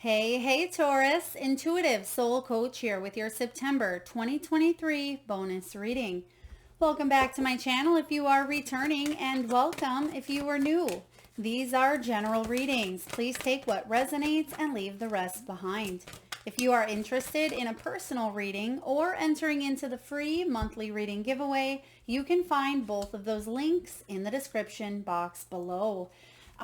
Hey, Taurus, intuitive soul coach here with your September 2023 bonus reading. Welcome back to my channel if you are returning, and welcome if you are new. These are general readings. Please take what resonates and leave the rest behind. If you are interested in a personal reading or entering into the free monthly reading giveaway, you can find both of those links in the description box below.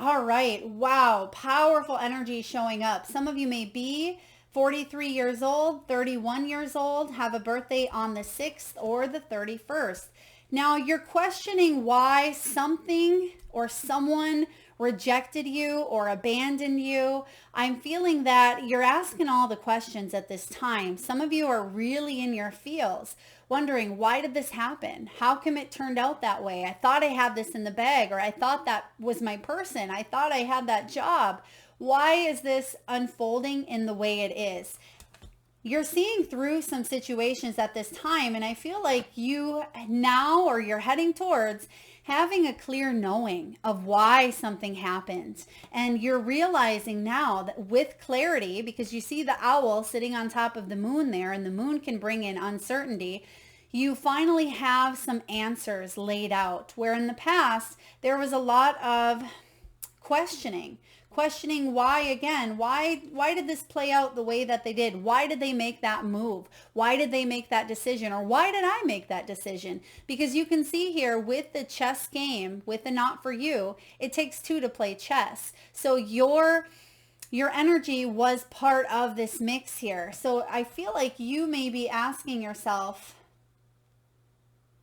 All right. Wow. Powerful energy showing up. Some of you may be 43 years old, 31 years old, have a birthday on the 6th or the 31st. Now you're questioning why something or someone rejected you or abandoned you. I'm feeling that you're asking all the questions at this time. Some of you are really in your feels, wondering, why did this happen? How come it turned out that way? I thought I had this in the bag, or I thought that was my person. I thought I had that job. Why is this unfolding in the way it is? You're seeing through some situations at this time, and I feel like you now, or you're heading towards having a clear knowing of why something happened. And you're realizing now that with clarity, because you see the owl sitting on top of the moon there, and the moon can bring in uncertainty, you finally have some answers laid out, where in the past there was a lot of questioning why. Again, why did this play out the way that they did? Why did they make that move? Why did they make that decision? Or why did I make that decision? Because you can see here with the chess game, with the not for you, it takes two to play chess. So your energy was part of this mix here. So I feel like you may be asking yourself,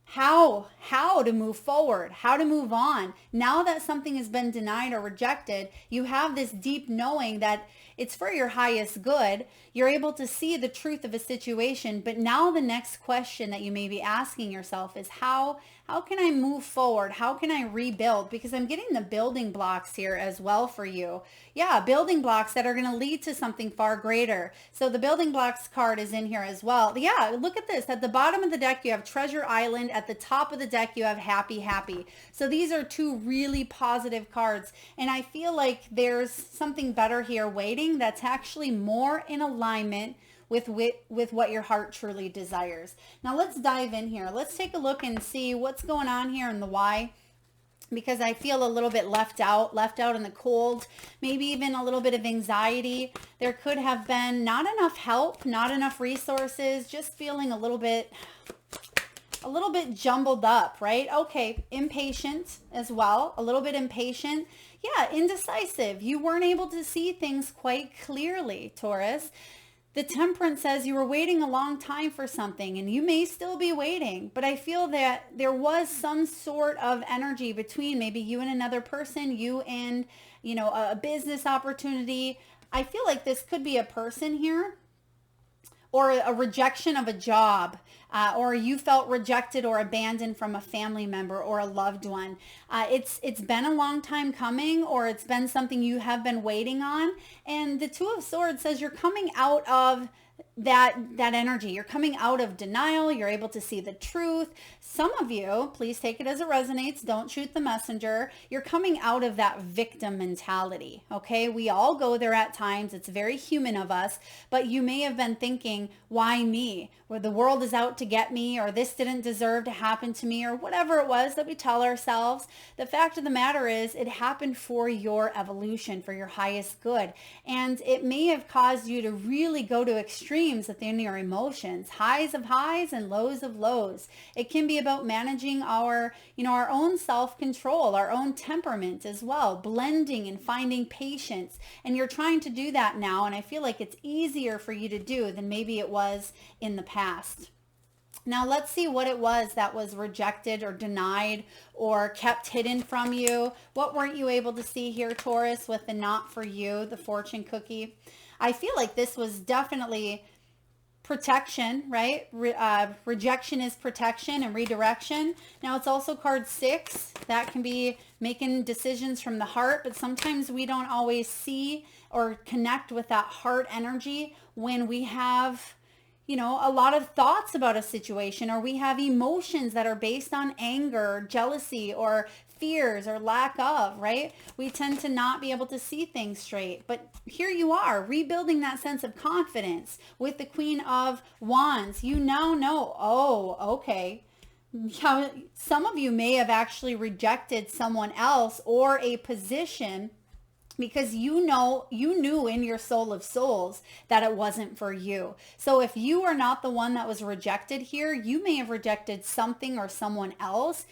how to move forward, how to move on. Now that something has been denied or rejected, you have this deep knowing that it's for your highest good. You're able to see the truth of a situation, but now the next question that you may be asking yourself is how can I move forward? How can I rebuild? Because I'm getting the building blocks here as well for you. Yeah, building blocks that are going to lead to something far greater. So the building blocks card is in here as well. Yeah, look at this. At the bottom of the deck, you have Treasure Island. At the top of the deck, you have Happy. So these are two really positive cards. And I feel like there's something better here waiting that's actually more in alignment with what your heart truly desires. Now let's dive in here. Let's take a look and see what's going on here and the why, because I feel a little bit left out in the cold, maybe even a little bit of anxiety. There could have been not enough help, not enough resources, just feeling a little bit jumbled up, right? Okay, impatient as well, a little bit impatient. Yeah, indecisive. You weren't able to see things quite clearly, Taurus. The Temperance says you were waiting a long time for something, and you may still be waiting, but I feel that there was some sort of energy between maybe you and another person, you and, a business opportunity. I feel like this could be a person here, or a rejection of a job, or you felt rejected or abandoned from a family member or a loved one. It's been a long time coming, or it's been something you have been waiting on. And the Two of Swords says you're coming out of that energy. You're coming out of denial. You're able to see the truth. Some of you, please take it as it resonates. Don't shoot the messenger. You're coming out of that victim mentality. Okay. We all go there at times. It's very human of us, but you may have been thinking, why me? Or the world is out to get me, or this didn't deserve to happen to me, or whatever it was that we tell ourselves. The fact of the matter is it happened for your evolution, for your highest good. And it may have caused you to really go to extremes within your emotions, highs of highs and lows of lows. It can be about managing our own self-control, our own temperament as well, blending and finding patience. And you're trying to do that now. And I feel like it's easier for you to do than maybe it was in the past. Now let's see what it was that was rejected or denied or kept hidden from you. What weren't you able to see here, Taurus, with the not for you, the fortune cookie? I feel like this was definitely protection, right? Rejection is protection and redirection. Now it's also card 6. That can be making decisions from the heart, but sometimes we don't always see or connect with that heart energy when we have a lot of thoughts about a situation, or we have emotions that are based on anger, jealousy, or fears or lack of, right? We tend to not be able to see things straight. But here you are, rebuilding that sense of confidence with the Queen of Wands. You now know, oh, okay. How some of you may have actually rejected someone else or a position because you knew in your soul of souls that it wasn't for you. So if you are not the one that was rejected here, you may have rejected something or someone else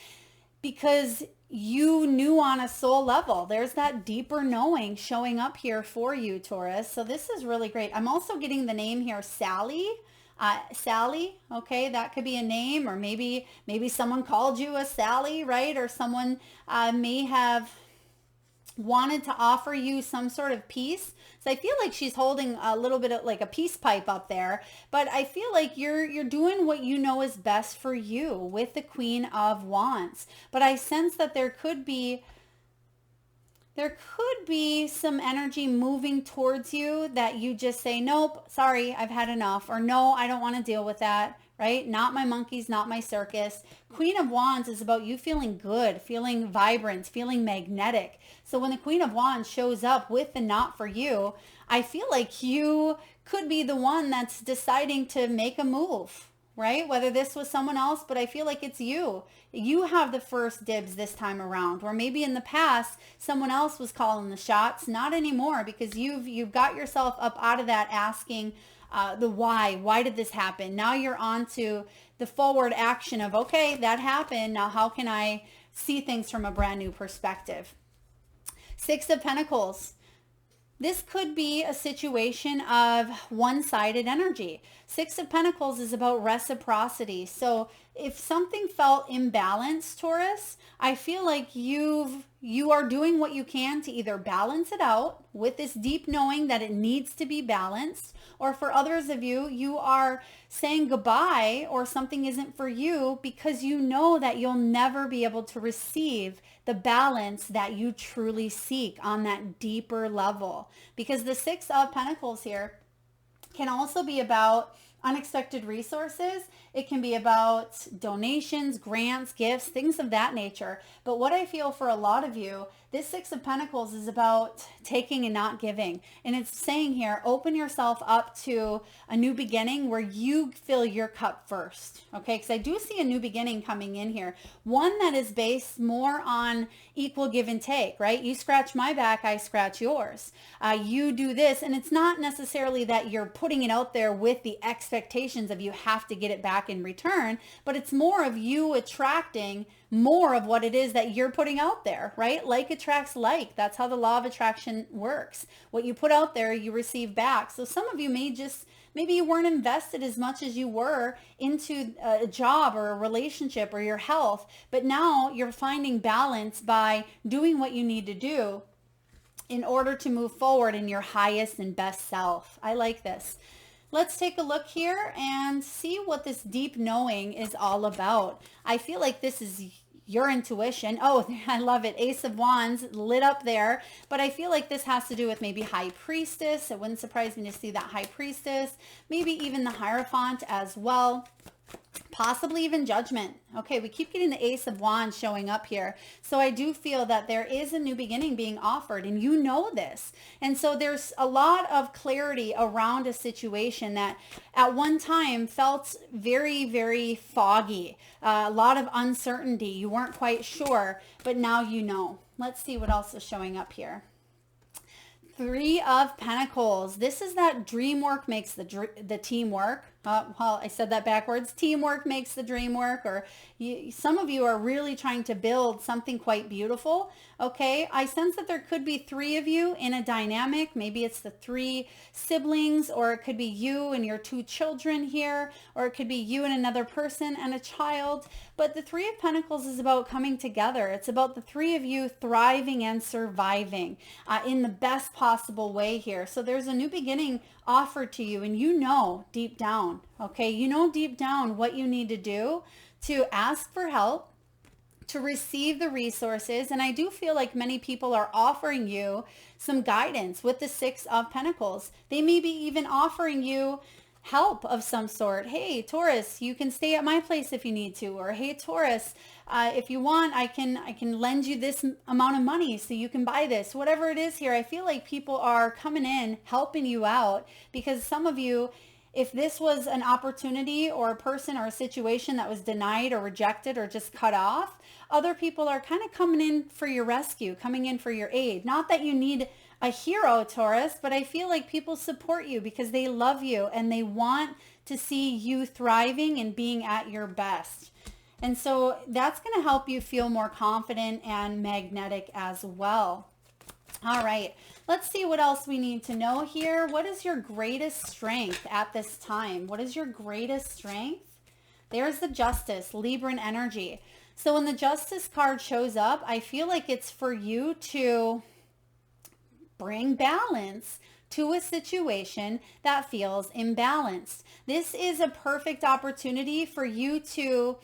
because you knew on a soul level. There's that deeper knowing showing up here for you, Taurus. So this is really great. I'm also getting the name here, Sally. Sally, okay, that could be a name, or maybe someone called you a Sally, right? Or someone may have wanted to offer you some sort of peace. So I feel like she's holding a little bit of like a peace pipe up there, but I feel like you're doing what you know is best for you with the Queen of Wands. But I sense that there could be some energy moving towards you that you just say, nope, sorry, I've had enough, or no, I don't want to deal with that, right? Not my monkeys, not my circus. Queen of Wands is about you feeling good, feeling vibrant, feeling magnetic. So when the Queen of Wands shows up with the not for you, I feel like you could be the one that's deciding to make a move, right? Whether this was someone else, but I feel like it's you. You have the first dibs this time around, or maybe in the past someone else was calling the shots. Not anymore, because you've got yourself up out of that asking the why did this happen? Now you're on to the forward action of, okay, that happened. Now how can I see things from a brand new perspective? Six of Pentacles. This could be a situation of one-sided energy. Six of Pentacles is about reciprocity. So if something felt imbalanced, Taurus, I feel like you are doing what you can to either balance it out with this deep knowing that it needs to be balanced, or for others of you, you are saying goodbye or something isn't for you because you know that you'll never be able to receive the balance that you truly seek on that deeper level. Because the Six of Pentacles here can also be about unexpected resources. It can be about donations, grants, gifts, things of that nature. But what I feel for a lot of you, this Six of Pentacles is about taking and not giving. And it's saying here, open yourself up to a new beginning where you fill your cup first. Okay, because I do see a new beginning coming in here. One that is based more on equal give and take, right? You scratch my back, I scratch yours. You do this, and it's not necessarily that you're putting it out there with the expectations of you have to get it back in return, but it's more of you attracting more of what it is that you're putting out there, right? Like attracts like. That's how the law of attraction works. What you put out there, you receive back. So some of you maybe you weren't invested as much as you were into a job or a relationship or your health, but now you're finding balance by doing what you need to do in order to move forward in your highest and best self. I like this. Let's take a look here and see what this deep knowing is all about. I feel like this is your intuition. Oh, I love it. Ace of Wands lit up there. But I feel like this has to do with maybe High Priestess. It wouldn't surprise me to see that High Priestess. Maybe even the Hierophant as well. Possibly even Judgment. Okay, we keep getting the Ace of Wands showing up here. So I do feel that there is a new beginning being offered, and you know this. And so there's a lot of clarity around a situation that at one time felt very, very foggy. A lot of uncertainty. You weren't quite sure, but now you know. Let's see what else is showing up here. Three of Pentacles. This is that dream work makes the team work. Well, I said that backwards. Teamwork makes the dream work. Or some of you are really trying to build something quite beautiful. Okay, I sense that there could be three of you in a dynamic. Maybe it's the three siblings, or it could be you and your two children here, or it could be you and another person and a child. But the Three of Pentacles is about coming together. It's about the three of you thriving and surviving in the best possible way here. So there's a new beginning offered to you, and you know deep down, okay, you know deep down what you need to do to ask for help, to receive the resources. And I do feel like many people are offering you some guidance with the Six of Pentacles. They may be even offering you help of some sort. Hey, Taurus, you can stay at my place if you need to. Or hey, Taurus, if you want, I can lend you this amount of money so you can buy this. Whatever it is here, I feel like people are coming in, helping you out, because some of you, if this was an opportunity or a person or a situation that was denied or rejected or just cut off, other people are kind of coming in for your rescue, coming in for your aid. Not that you need a hero, Taurus, but I feel like people support you because they love you and they want to see you thriving and being at your best. And so that's going to help you feel more confident and magnetic as well. All right, let's see what else we need to know here. What is your greatest strength at this time? What is your greatest strength? There's the Justice, Libran energy. So when the Justice card shows up, I feel like it's for you to bring balance to a situation that feels imbalanced. This is a perfect opportunity for you to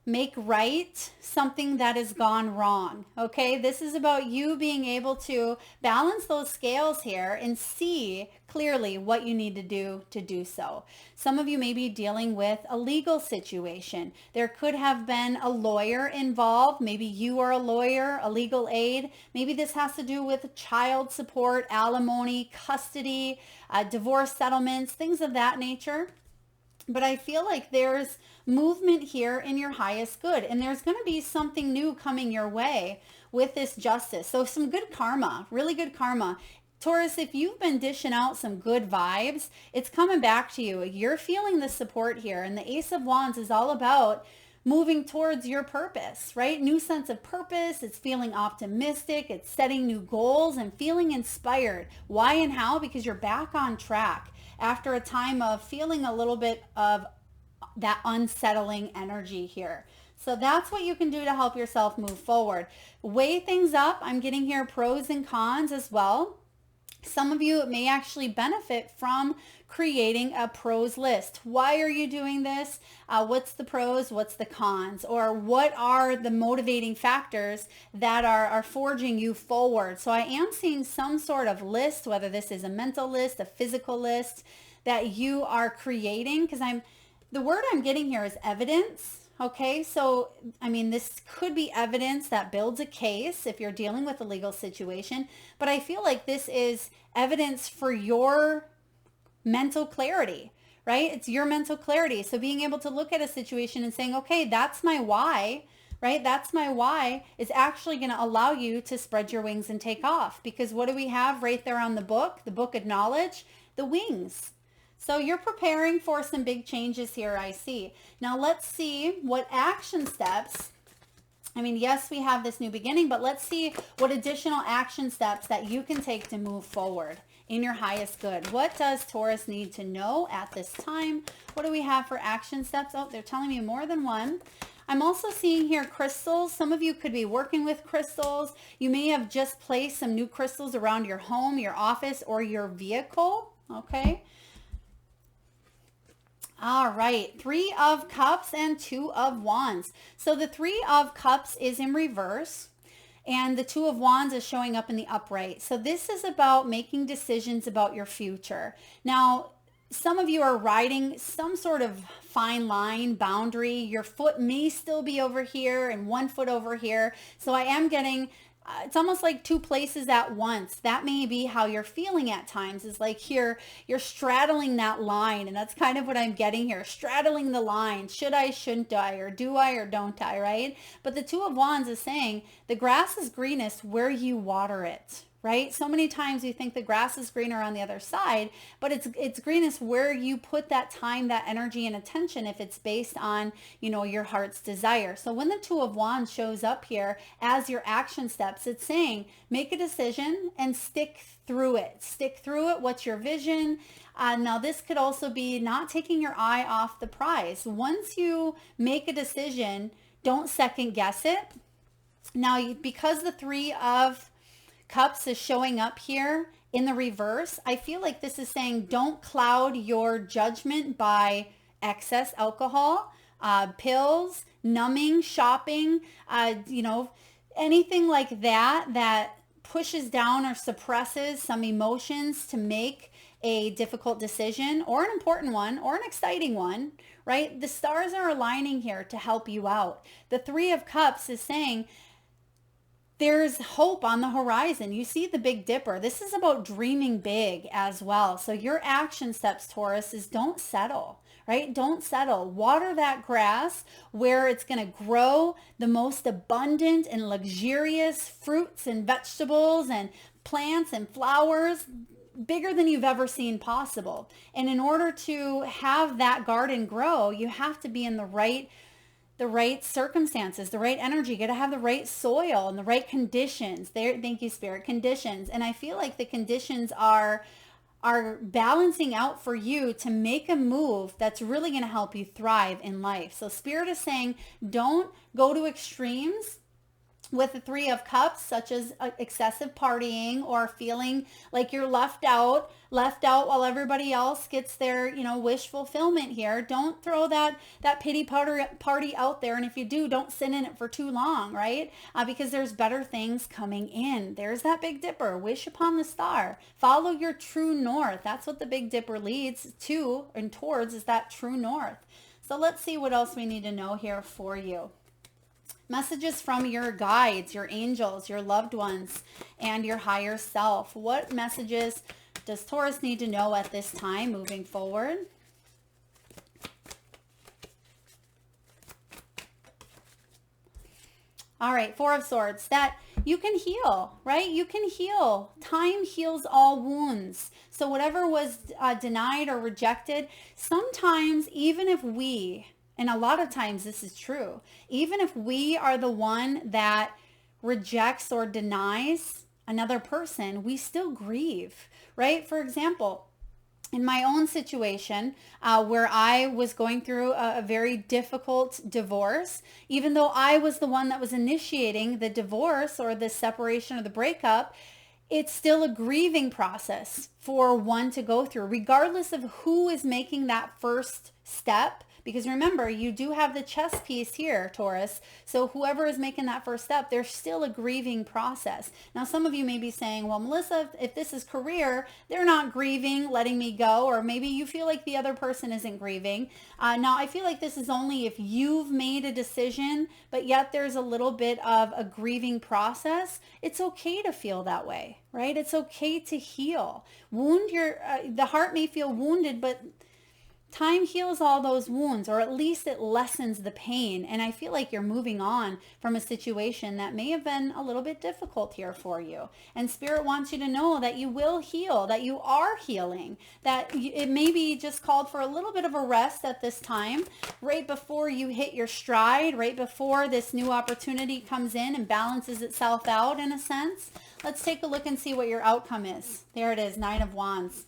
make right something that has gone wrong. Okay, this is about you being able to balance those scales here and see clearly what you need to do so. Some of you may be dealing with a legal situation. There could have been a lawyer involved. Maybe you are a lawyer, a legal aid. Maybe this has to do with child support, alimony, custody, divorce settlements, things of that nature. But I feel like there's movement here in your highest good, and there's going to be something new coming your way with this Justice. So some good karma, really good karma. Taurus, if you've been dishing out some good vibes, it's coming back to you. You're feeling the support here, and the Ace of Wands is all about moving towards your purpose, right? New sense of purpose. It's feeling optimistic. It's setting new goals and feeling inspired. Why and how? Because you're back on track after a time of feeling a little bit of that unsettling energy here. So that's what you can do to help yourself move forward. Weigh things up. I'm getting here pros and cons as well. Some of you may actually benefit from creating a pros list. Why are you doing this? What's the pros? What's the cons? Or what are the motivating factors that are forging you forward? So I am seeing some sort of list, whether this is a mental list, a physical list that you are creating, because the word I'm getting here is evidence. Okay, so I mean, this could be evidence that builds a case if you're dealing with a legal situation, but I feel like this is evidence for your mental clarity, right? It's your mental clarity. So being able to look at a situation and saying, okay, that's my why, right? That's my why is actually going to allow you to spread your wings and take off. Because what do we have right there on the book of knowledge? The wings. So you're preparing for some big changes here, I see. Now let's see what action steps. I mean, yes, we have this new beginning, but let's see what additional action steps that you can take to move forward in your highest good. What does Taurus need to know at this time? What do we have for action steps? Oh, they're telling me more than one. I'm also seeing here crystals. Some of you could be working with crystals. You may have just placed some new crystals around your home, your office, or your vehicle. Okay. All right, 3 of Cups and 2 of Wands. So the 3 of Cups is in reverse and the 2 of Wands is showing up in the upright. So this is about making decisions about your future. Now, some of you are riding some sort of fine line boundary. Your foot may still be over here and 1 foot over here. So I am getting it's almost like 2 places at once. That may be how you're feeling at times, is like you're straddling that line. And that's kind of what I'm getting here, straddling the line. Should I, shouldn't I, or do I, or don't I, right? But the 2 of Wands is saying the grass is greenest where you water it, right? So many times we think the grass is greener on the other side, but it's greenest where you put that time, that energy and attention, if it's based on, you know, your heart's desire. So when the 2 of Wands shows up here as your action steps, it's saying make a decision and stick through it. Stick through it. What's your vision? Now this could also be not taking your eye off the prize. Once you make a decision, don't second guess it. Now, because the 3 of Cups is showing up here in the reverse, I feel like this is saying don't cloud your judgment by excess alcohol, pills, numbing, shopping, you know, anything like that pushes down or suppresses some emotions to make a difficult decision or an important one or an exciting one, right? The stars are aligning here to help you out. The Three of Cups is saying there's hope on the horizon. You see the Big Dipper. This is about dreaming big as well. So your action steps, Taurus, is don't settle, right? Don't settle. Water that grass where it's going to grow the most abundant and luxurious fruits and vegetables and plants and flowers, bigger than you've ever seen possible. And in order to have that garden grow, you have to be in the right circumstances, the right energy. You got to have the right soil and the right conditions. There, thank you, Spirit. Conditions. And I feel like the conditions are balancing out for you to make a move that's really going to help you thrive in life. So Spirit is saying, don't go to extremes with the Three of Cups, such as excessive partying or feeling like you're left out while everybody else gets their, wish fulfillment here. Don't throw that pity party out there. And if you do, don't sit in it for too long, right? Because there's better things coming in. There's that Big Dipper. Wish upon the star. Follow your true north. That's what the Big Dipper leads to and towards, is that true north. So let's see what else we need to know here for you. Messages from your guides, your angels, your loved ones, and your higher self. What messages does Taurus need to know at this time moving forward? All right, Four of Swords, that you can heal, right? You can heal. Time heals all wounds. So whatever was denied or rejected, sometimes even if we, and a lot of times this is true, even if we are the one that rejects or denies another person, we still grieve, right? For example, in my own situation, where I was going through a very difficult divorce, even though I was the one that was initiating the divorce or the separation or the breakup, it's still a grieving process for one to go through, regardless of who is making that first step. Because remember, you do have the chess piece here, Taurus. So whoever is making that first step, there's still a grieving process. Now, some of you may be saying, well, Melissa, if this is career, they're not grieving, letting me go. Or maybe you feel like the other person isn't grieving. Now, I feel like this is only if you've made a decision, but yet there's a little bit of a grieving process. It's okay to feel that way, right? It's okay to heal. The heart may feel wounded, but time heals all those wounds, or at least it lessens the pain. And I feel like you're moving on from a situation that may have been a little bit difficult here for you. And Spirit wants you to know that you will heal, that you are healing, that it may be just called for a little bit of a rest at this time, right before you hit your stride, right before this new opportunity comes in and balances itself out in a sense. Let's take a look and see what your outcome is. There it is, Nine of Wands.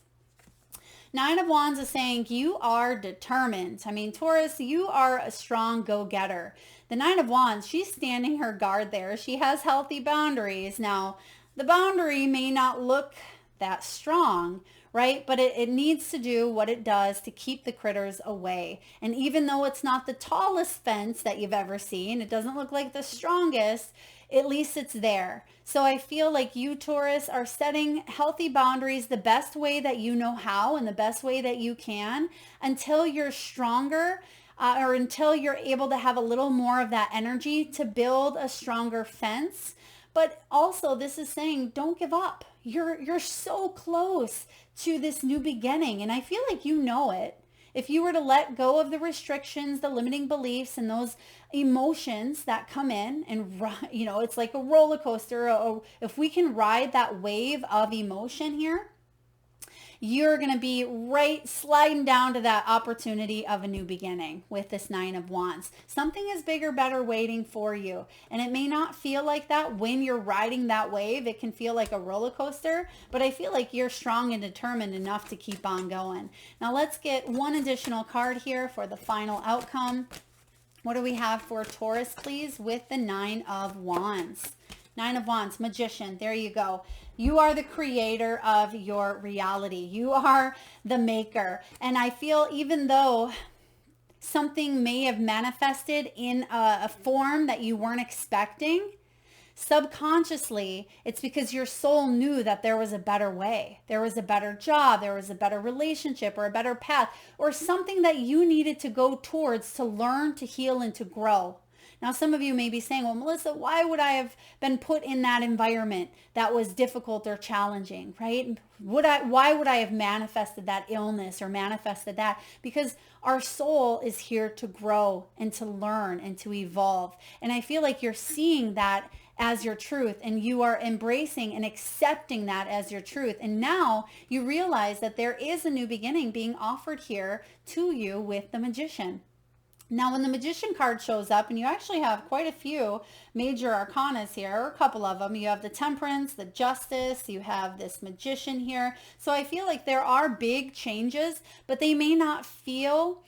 Nine of Wands is saying you are determined. I mean, Taurus, you are a strong go-getter. The Nine of Wands, she's standing her guard there. She has healthy boundaries. Now, the boundary may not look that strong, right? But it needs to do what it does to keep the critters away. And even though it's not the tallest fence that you've ever seen, it doesn't look like the strongest, at least it's there. So I feel like you, Taurus, are setting healthy boundaries the best way that you know how and the best way that you can until you're stronger, or until you're able to have a little more of that energy to build a stronger fence. But also this is saying don't give up. You're so close to this new beginning, and I feel like you know it. If you were to let go of the restrictions, the limiting beliefs, and those emotions that come in, and it's like a roller coaster. Or if we can ride that wave of emotion here, you're going to be right sliding down to that opportunity of a new beginning with this Nine of Wands. Something is bigger, better waiting for you. And it may not feel like that when you're riding that wave. It can feel like a roller coaster, but I feel like you're strong and determined enough to keep on going. Now let's get one additional card here for the final outcome. What do we have for Taurus, please, with the Nine of Wands? Nine of Wands, Magician. There you go. You are the creator of your reality. You are the maker. And I feel even though something may have manifested in a form that you weren't expecting, Subconsciously, it's because your soul knew that there was a better way. There was a better job, there was a better relationship or a better path or something that you needed to go towards to learn, to heal, and to grow. Now, some of you may be saying, well, Melissa, why would I have been put in that environment that was difficult or challenging, right? Why would I have manifested that illness or manifested that? Because our soul is here to grow and to learn and to evolve. And I feel like you're seeing that as your truth, and you are embracing and accepting that as your truth. And now you realize that there is a new beginning being offered here to you with the Magician. Now, when the Magician card shows up, and you actually have quite a few major arcanas here, or a couple of them, you have the Temperance, the Justice, you have this Magician here. So I feel like there are big changes, but they may not feel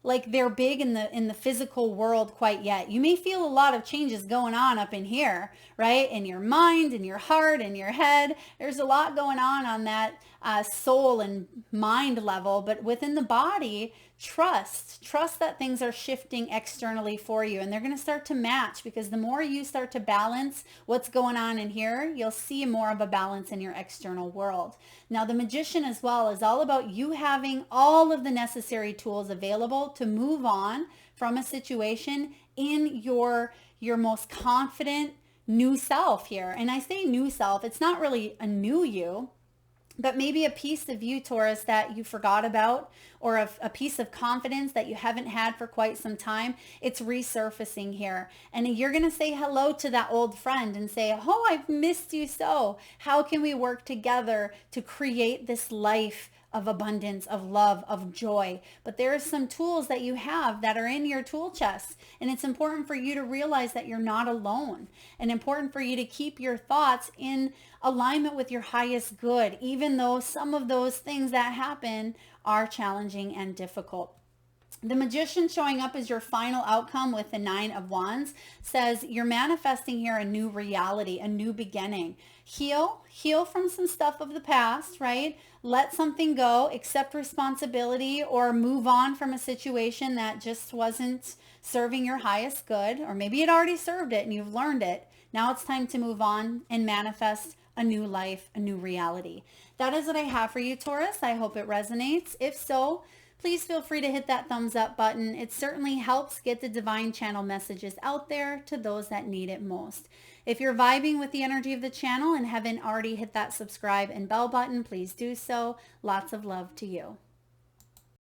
like they're big in the physical world quite yet. You may feel a lot of changes going on up in here, right? In your mind, in your heart, in your head. There's a lot going on that soul and mind level, but within the body, trust that things are shifting externally for you, and they're going to start to match, because the more you start to balance what's going on in here, you'll see more of a balance in your external world. Now, the Magician as well is all about you having all of the necessary tools available to move on from a situation in your most confident new self here. And I say new self, it's not really a new you, but maybe a piece of you, Taurus, that you forgot about, or a piece of confidence that you haven't had for quite some time. It's resurfacing here. And you're going to say hello to that old friend and say, oh, I've missed you so. How can we work together to create this life of abundance, of love, of joy? But there are some tools that you have that are in your tool chest. And it's important for you to realize that you're not alone, and important for you to keep your thoughts in alignment with your highest good, even though some of those things that happen are challenging and difficult. The Magician showing up as your final outcome with the 9 of Wands says you're manifesting here a new reality, a new beginning. Heal from some stuff of the past, right? Let something go, accept responsibility, or move on from a situation that just wasn't serving your highest good, or maybe it already served it and you've learned it. Now it's time to move on and manifest a new life, a new reality. That is what I have for you, Taurus. I hope it resonates. If so, please feel free to hit that thumbs up button. It certainly helps get the divine channel messages out there to those that need it most. If you're vibing with the energy of the channel and haven't already hit that subscribe and bell button, please do so. Lots of love to you.